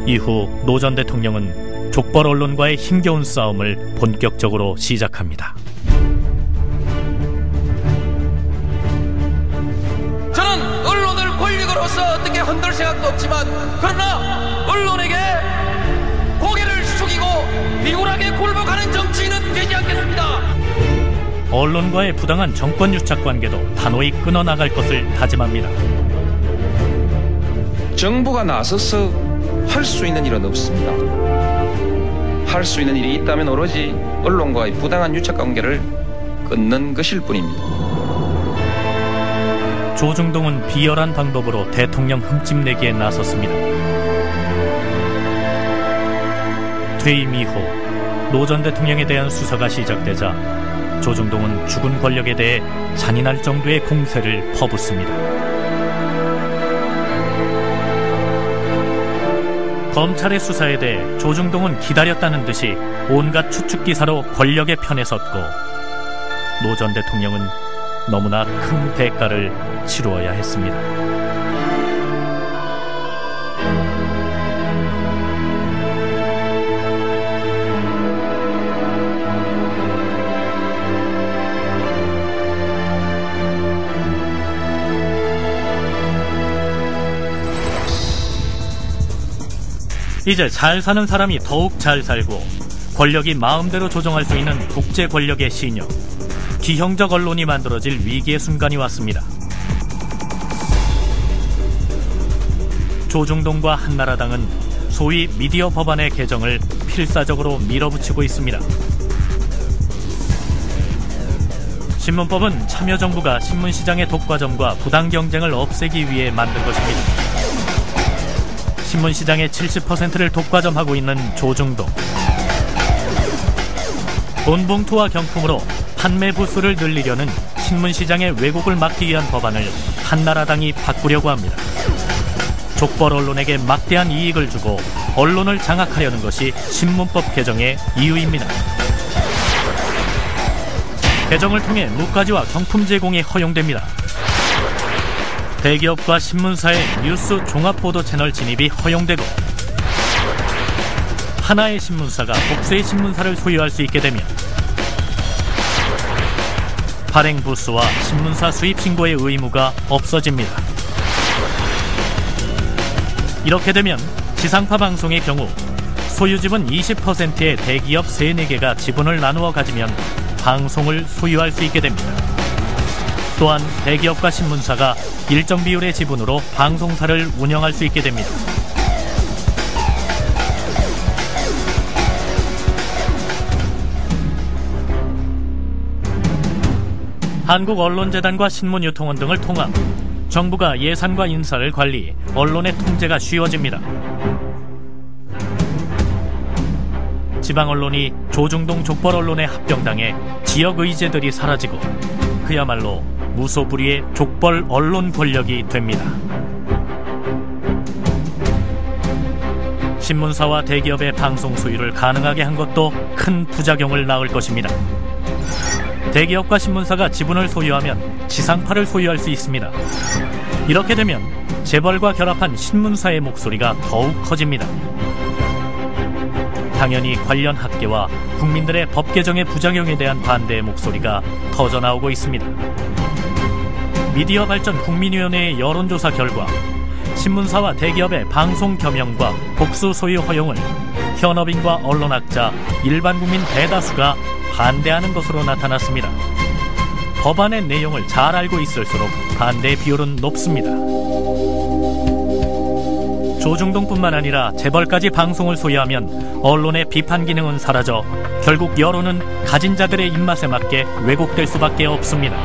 이후 노 전 대통령은 족벌 언론과의 힘겨운 싸움을 본격적으로 시작합니다. 저는 언론을 권력으로서 어떻게 흔들 생각도 없지만, 그러나 언론에게 고개를 숙이고 비굴하게 굴복하는 정치인은 되지 않겠습니다. 언론과의 부당한 정권 유착 관계도 단호히 끊어나갈 것을 다짐합니다. 정부가 나서서 할 수 있는 일은 없습니다. 할 수 있는 일이 있다면 오로지 언론과의 부당한 유착 관계를 끊는 것일 뿐입니다. 조중동은 비열한 방법으로 대통령 흠집내기에 나섰습니다. 퇴임 이후 노 전 대통령에 대한 수사가 시작되자 조중동은 죽은 권력에 대해 잔인할 정도의 공세를 퍼붓습니다. 검찰의 수사에 대해 조중동은 기다렸다는 듯이 온갖 추측 기사로 권력의 편에 섰고, 노 전 대통령은 너무나 큰 대가를 치루어야 했습니다. 이제 잘 사는 사람이 더욱 잘 살고 권력이 마음대로 조정할 수 있는 국제 권력의 신여, 기형적 언론이 만들어질 위기의 순간이 왔습니다. 조중동과 한나라당은 소위 미디어 법안의 개정을 필사적으로 밀어붙이고 있습니다. 신문법은 참여정부가 신문시장의 독과점과 부당 경쟁을 없애기 위해 만든 것입니다. 신문시장의 70%를 독과점하고 있는 조중동. 본봉투와 경품으로 판매 부수를 늘리려는 신문시장의 왜곡을 막기 위한 법안을 한나라당이 바꾸려고 합니다. 족벌 언론에게 막대한 이익을 주고 언론을 장악하려는 것이 신문법 개정의 이유입니다. 개정을 통해 무가지와 경품 제공이 허용됩니다. 대기업과 신문사의 뉴스 종합보도 채널 진입이 허용되고, 하나의 신문사가 복수의 신문사를 소유할 수 있게 되면 발행 부수와 신문사 수입 신고의 의무가 없어집니다. 이렇게 되면 지상파 방송의 경우 소유지분 20%의 대기업 3-4개가 지분을 나누어 가지면 방송을 소유할 수 있게 됩니다. 또한 대기업과 신문사가 일정 비율의 지분으로 방송사를 운영할 수 있게 됩니다. 한국언론재단과 신문유통원 등을 통합, 정부가 예산과 인사를 관리, 언론의 통제가 쉬워집니다. 지방언론이 조중동 족벌 언론에 합병당해 지역 의제들이 사라지고 그야말로 무소불위의 족벌 언론 권력이 됩니다. 신문사와 대기업의 방송 소유를 가능하게 한 것도 큰 부작용을 낳을 것입니다. 대기업과 신문사가 지분을 소유하면 지상파를 소유할 수 있습니다. 이렇게 되면 재벌과 결합한 신문사의 목소리가 더욱 커집니다. 당연히 관련 학계와 국민들의 법 개정의 부작용에 대한 반대의 목소리가 터져나오고 있습니다. 미디어 발전 국민위원회의 여론조사 결과 신문사와 대기업의 방송 겸용과 복수 소유 허용을 현업인과 언론학자, 일반 국민 대다수가 반대하는 것으로 나타났습니다. 법안의 내용을 잘 알고 있을수록 반대 비율은 높습니다. 조중동뿐만 아니라 재벌까지 방송을 소유하면 언론의 비판 기능은 사라져 결국 여론은 가진 자들의 입맛에 맞게 왜곡될 수밖에 없습니다.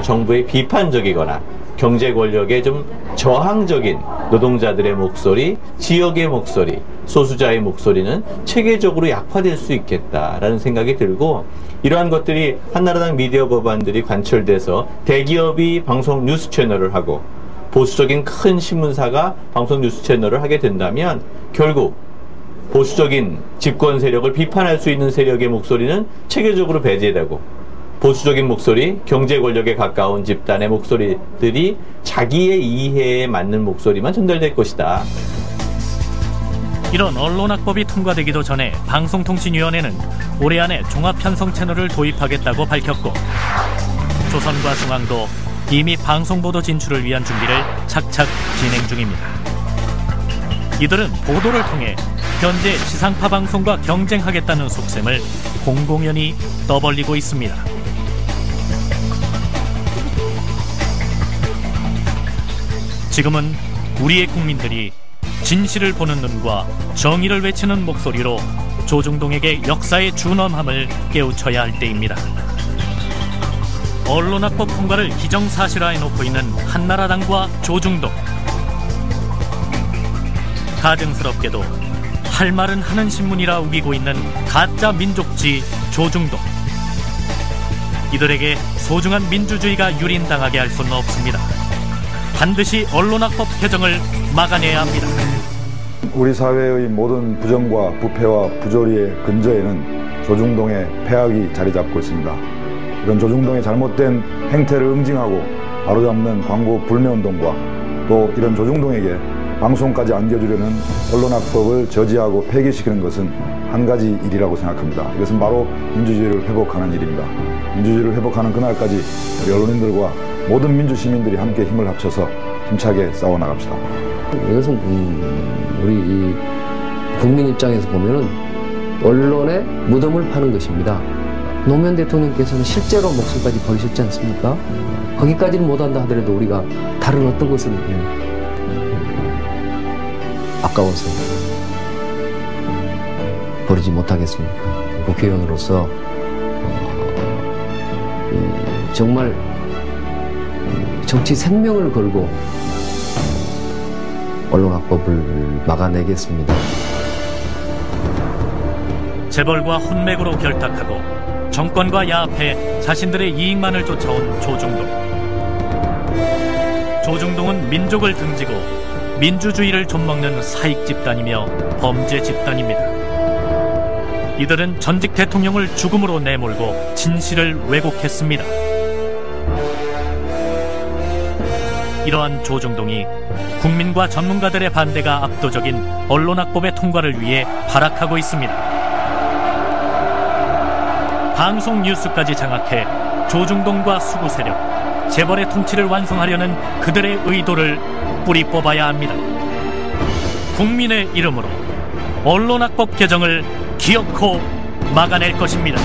정부의 비판적이거나 경제 권력에 좀 저항적인 노동자들의 목소리, 지역의 목소리, 소수자의 목소리는 체계적으로 약화될 수 있겠다라는 생각이 들고, 이러한 것들이 한나라당 미디어 법안들이 관철돼서 대기업이 방송 뉴스 채널을 하고 보수적인 큰 신문사가 방송 뉴스 채널을 하게 된다면 결국 보수적인 집권 세력을 비판할 수 있는 세력의 목소리는 체계적으로 배제되고, 보수적인 목소리, 경제 권력에 가까운 집단의 목소리들이 자기의 이해에 맞는 목소리만 전달될 것이다. 이런 언론악법이 통과되기도 전에 방송통신위원회는 올해 안에 종합편성 채널을 도입하겠다고 밝혔고, 조선과 중앙도 이미 방송보도 진출을 위한 준비를 착착 진행 중입니다. 이들은 보도를 통해 현재 지상파 방송과 경쟁하겠다는 속셈을 공공연히 떠벌리고 있습니다. 지금은 우리의 국민들이 진실을 보는 눈과 정의를 외치는 목소리로 조중동에게 역사의 준엄함을 깨우쳐야 할 때입니다. 언론악법 통과를 기정사실화해놓고 있는 한나라당과 조중동. 가증스럽게도 할 말은 하는 신문이라 우기고 있는 가짜 민족지 조중동. 이들에게 소중한 민주주의가 유린당하게 할 수는 없습니다. 반드시 언론악법 개정을 막아내야 합니다. 우리 사회의 모든 부정과 부패와 부조리의 근저에는 조중동의 폐악이 자리 잡고 있습니다. 이런 조중동의 잘못된 행태를 응징하고 바로잡는 광고 불매운동과 또 이런 조중동에게 방송까지 안겨주려는 언론악법을 저지하고 폐기시키는 것은 한 가지 일이라고 생각합니다. 이것은 바로 민주주의를 회복하는 일입니다. 민주주의를 회복하는 그날까지 우리 언론인들과 모든 민주시민들이 함께 힘을 합쳐서 힘차게 싸워나갑시다. 이것은 우리 이 국민 입장에서 보면은 언론의 무덤을 파는 것입니다. 노무현 대통령께서는 실제로 목숨까지 버리셨지 않습니까? 거기까지는 못한다 하더라도 우리가 다른 어떤 것은 아까워서 버리지 못하겠습니까? 국회의원으로서 정말 정치 생명을 걸고 언론악법을 막아내겠습니다. 재벌과 혼맥으로 결탁하고 정권과 야합해 자신들의 이익만을 쫓아온 조중동. 조중동은 민족을 등지고 민주주의를 좀먹는 사익 집단이며 범죄 집단입니다. 이들은 전직 대통령을 죽음으로 내몰고 진실을 왜곡했습니다. 이러한 조중동이 국민과 전문가들의 반대가 압도적인 언론악법의 통과를 위해 발악하고 있습니다. 방송 뉴스까지 장악해 조중동과 수구 세력, 재벌의 통치를 완성하려는 그들의 의도를 뿌리 뽑아야 합니다. 국민의 이름으로 언론악법 개정을 기어코 막아낼 것입니다.